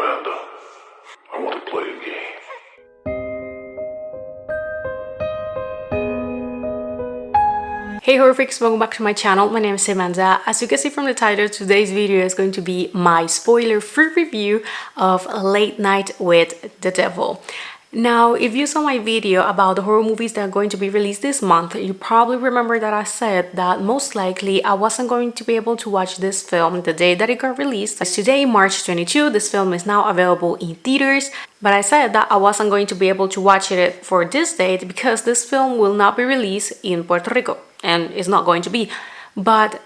Amanda, I want to play a game. Hey horror freaks, welcome back to my channel. My name is Amanda. As you can see from the title, today's video is going to be my spoiler-free review of Late Night with the Devil. Now, if you saw my video about the horror movies that are going to be released this month, you probably remember that I said that most likely I wasn't going to be able to watch this film the day that it got released. As today, March 22, this film is now available in theaters, but I said that I wasn't going to be able to watch it for this date because this film will not be released in Puerto Rico, and it's not going to be. But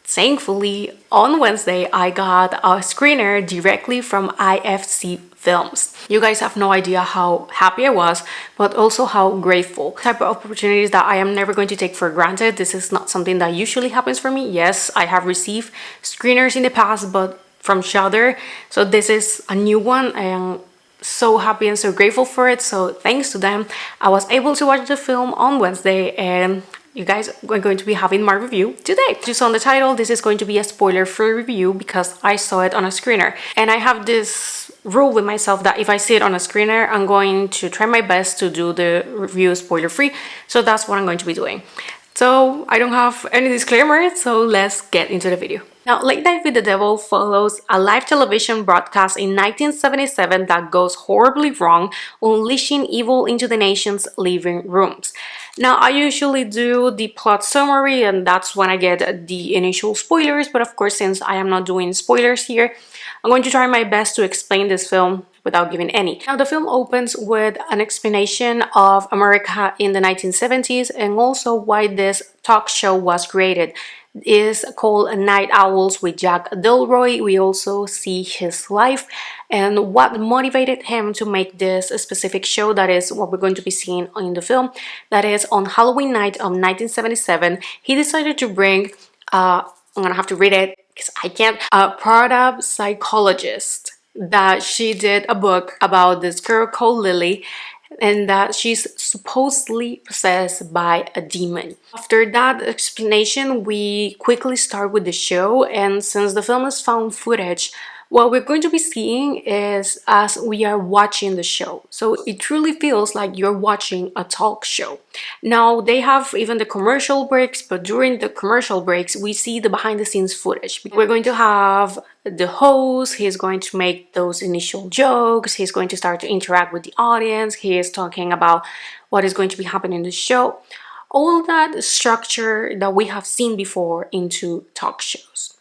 thankfully, on Wednesday, I got a screener directly from IFC Films. You guys have no idea how happy I was, but also how grateful. Type of opportunities that I am never going to take for granted. This is not something that usually happens for me. Yes, I have received screeners in the past, but from Shudder. So this is a new one. I am so happy and so grateful for it. So thanks to them, I was able to watch the film on Wednesday, and you guys are going to be having my review today. Just on the title, this is going to be a spoiler-free review because I saw it on a screener. And I have this rule with myself that if I see it on a screener, I'm going to try my best to do the review spoiler-free. So that's what I'm going to be doing. So I don't have any disclaimer, so let's get into the video. Now, Late Night with the Devil follows a live television broadcast in 1977 that goes horribly wrong, unleashing evil into the nation's living rooms. Now, I usually do the plot summary, and that's when I get the initial spoilers, but of course, since I am not doing spoilers here, I'm going to try my best to explain this film without giving any. Now, the film opens with an explanation of America in the 1970s and also why this talk show was created. It is called Night Owls with Jack Delroy. We also see his life and what motivated him to make this specific show. That is what we're going to be seeing in the film. That is on Halloween night of 1977. He decided to bring, I'm gonna have to read it because I can't, a parapsychologist, that she did a book about this girl called Lily and that she's supposedly possessed by a demon. After that explanation, we quickly start with the show, and since the film is found footage, what we're going to be seeing is as we are watching the show. So it truly feels like you're watching a talk show. Now, they have even the commercial breaks, but during the commercial breaks, we see the behind the scenes footage. We're going to have the host, he's going to make those initial jokes, he's going to start to interact with the audience, he is talking about what is going to be happening in the show. All that structure that we have seen before into talk shows.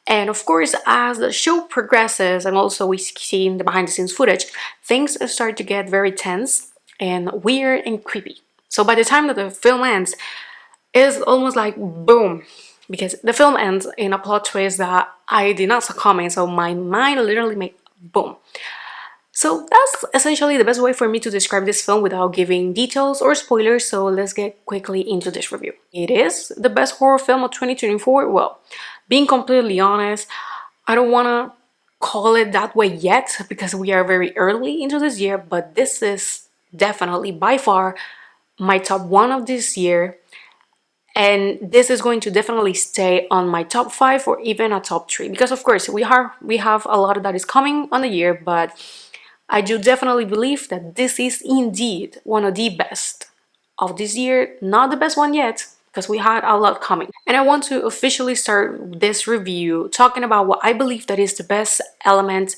And of course, as the show progresses and also we see in the behind the scenes footage, things start to get very tense and weird and creepy. So by the time that the film ends, it's almost like boom, because the film ends in a plot twist that I did not saw coming, so my mind literally made boom. So that's essentially the best way for me to describe this film without giving details or spoilers, so let's get quickly into this review. It is the best horror film of 2024? Well, being completely honest, I don't want to call it that way yet because we are very early into this year, but this is definitely by far my top one of this year, and this is going to definitely stay on my top 5 or even a top 3 because of course we have a lot that is coming on the year, but I do definitely believe that this is indeed one of the best of this year, not the best one yet, because we had a lot coming. And I want to officially start this review talking about what I believe that is the best element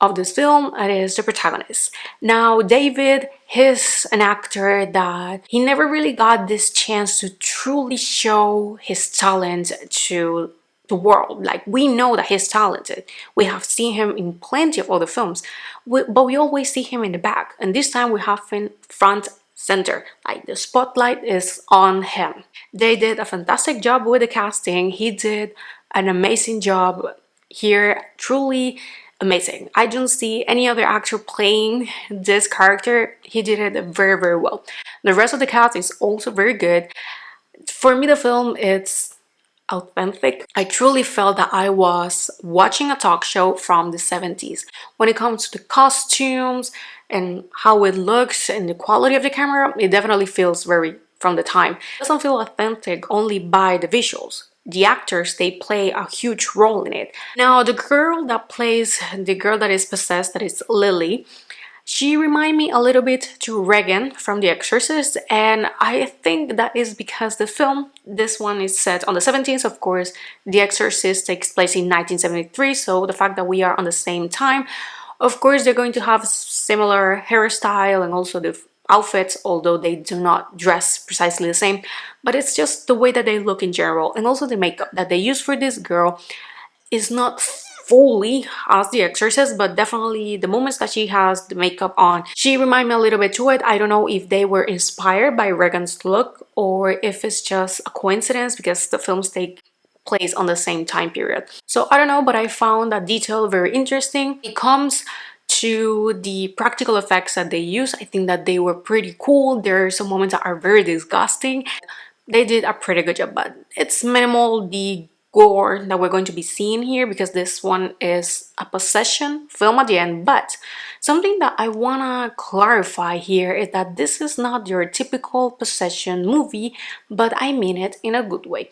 of this film, that is the protagonist. Now, David, he's an actor that he never really got this chance to truly show his talent to the world. Like, we know that he's talented. We have seen him in plenty of other films, but we always see him in the back. And this time we have him front center, like the spotlight is on him. They did a fantastic job with the casting. He did an amazing job here, truly amazing. I don't see any other actor playing this character. He did it very, very well. The rest of the cast is also very good. For me, the film, it's authentic. I truly felt that I was watching a talk show from the 70s. When it comes to the costumes and how it looks and the quality of the camera, it definitely feels very from the time. It doesn't feel authentic only by the visuals. the actors, they play a huge role in it. Now, the girl that is possessed, that is Lily, she reminds me a little bit to Regan from The Exorcist, and I think that is because the film, this one is set on the 17th, of course. The Exorcist takes place in 1973, so the fact that we are on the same time, of course they're going to have similar hairstyle and also the outfits, although they do not dress precisely the same, but it's just the way that they look in general, and also the makeup that they use for this girl is not fully as The Exorcist, but definitely the moments that she has the makeup on, she reminds me a little bit to it. I don't know if they were inspired by Regan's look or if it's just a coincidence because the films take place on the same time period. So I don't know, but I found that detail very interesting. It comes to the practical effects that they use. I think that they were pretty cool. There are some moments that are very disgusting. They did a pretty good job, but it's minimal, the gore that we're going to be seeing here, because this one is a possession film at the end. But something that I want to clarify here is that this is not your typical possession movie, but I mean it in a good way.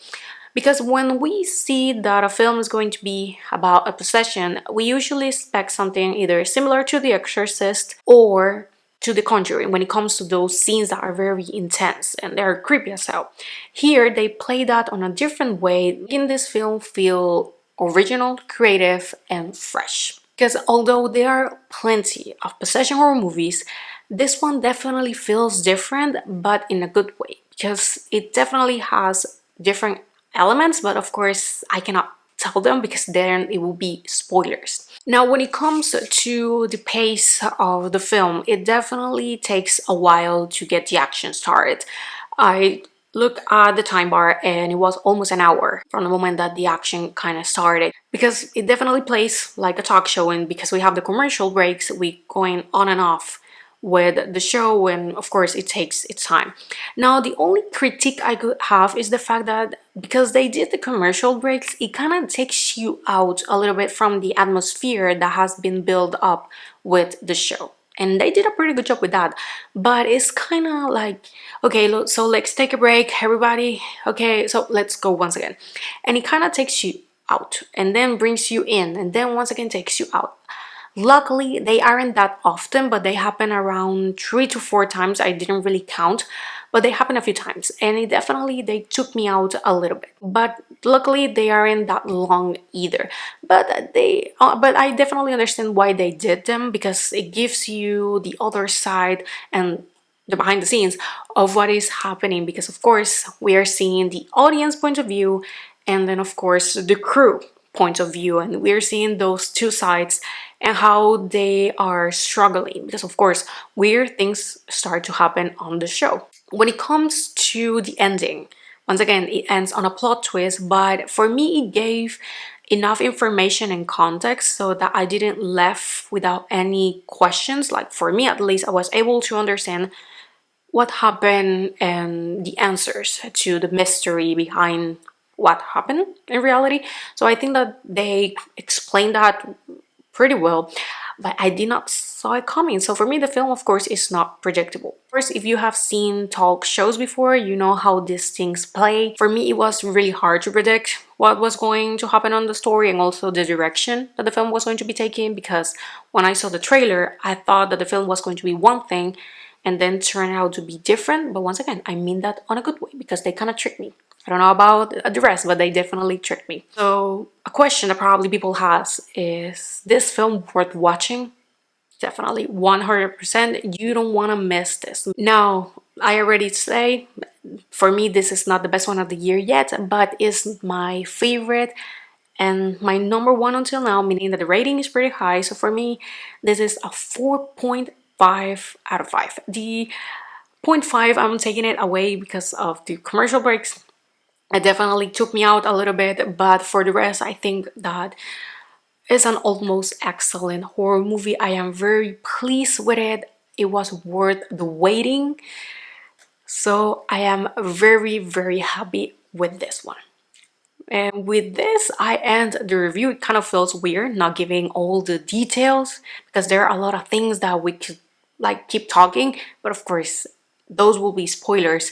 Because when we see that a film is going to be about a possession, we usually expect something either similar to The Exorcist or to The Conjuring when it comes to those scenes that are very intense and they're creepy as hell. Here, they play that on a different way, making this film feel original, creative, and fresh. Because although there are plenty of possession horror movies, this one definitely feels different, but in a good way. Because it definitely has different elements, but of course I cannot tell them because then it will be spoilers. Now, when it comes to the pace of the film, it definitely takes a while to get the action started. I looked at the time bar and it was almost an hour from the moment that the action kind of started, because it definitely plays like a talk show, and because we have the commercial breaks, we going on and off with the show, and of course it takes its time. Now, the only critique I could have is the fact that because they did the commercial breaks, it kind of takes you out a little bit from the atmosphere that has been built up with the show. And they did a pretty good job with that, but it's kind of like, okay, so let's take a break, everybody. Okay, so let's go once again. And it kind of takes you out and then brings you in and then once again takes you out. Luckily, they aren't that often, but they happen around 3 to 4 times. I didn't really count, but they happen a few times, and they took me out a little bit. But luckily, they aren't that long either. But I definitely understand why they did them, because it gives you the other side and the behind the scenes of what is happening. Because of course, we are seeing the audience point of view, and then of course the crew point of view, and we're seeing those two sides and how they are struggling, because of course weird things start to happen on the show. When it comes to the ending, once again, it ends on a plot twist, but for me it gave enough information and context so that I didn't left without any questions. Like, for me at least, I was able to understand what happened and the answers to the mystery behind what happened in reality. So I think that they explained that pretty well, but I did not saw it coming. So for me, the film, of course, is not predictable. First, if you have seen talk shows before, you know how these things play. For me, it was really hard to predict what was going to happen on the story and also the direction that the film was going to be taking, because when I saw the trailer, I thought that the film was going to be one thing and then turn out to be different. But once again, I mean that on a good way, because they kind of tricked me. I don't know about the rest, but they definitely tricked me. So a question that probably people has is this film worth watching? Definitely, 100%. You don't want to miss this. Now, I already say, for me, this is not the best one of the year yet, but is my favorite and my number one until now, meaning that the rating is pretty high. So for me, this is a 4.5 out of 5. The 0.5, I'm taking it away because of the commercial breaks. It definitely took me out a little bit, but for the rest, I think that it's an almost excellent horror movie. I am very pleased with it. It was worth the waiting. So I am very, very happy with this one. And with this, I end the review. It kind of feels weird not giving all the details, because there are a lot of things that we could like keep talking, but of course, those will be spoilers.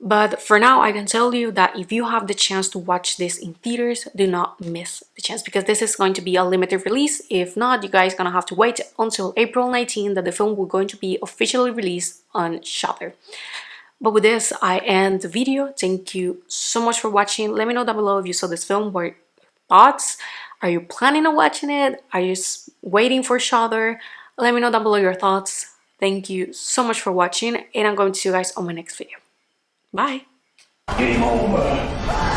But for now, I can tell you that if you have the chance to watch this in theaters, do not miss the chance, because this is going to be a limited release. If not, you guys gonna have to wait until April 19 that the film will going to be officially released on Shudder. But with this, I end the video. Thank you so much for watching. Let me know down below if you saw this film, what thoughts. Are you planning on watching it? Are you waiting for Shudder? Let me know down below your thoughts. Thank you so much for watching, and I'm going to see you guys on my next video. Bye! Game over.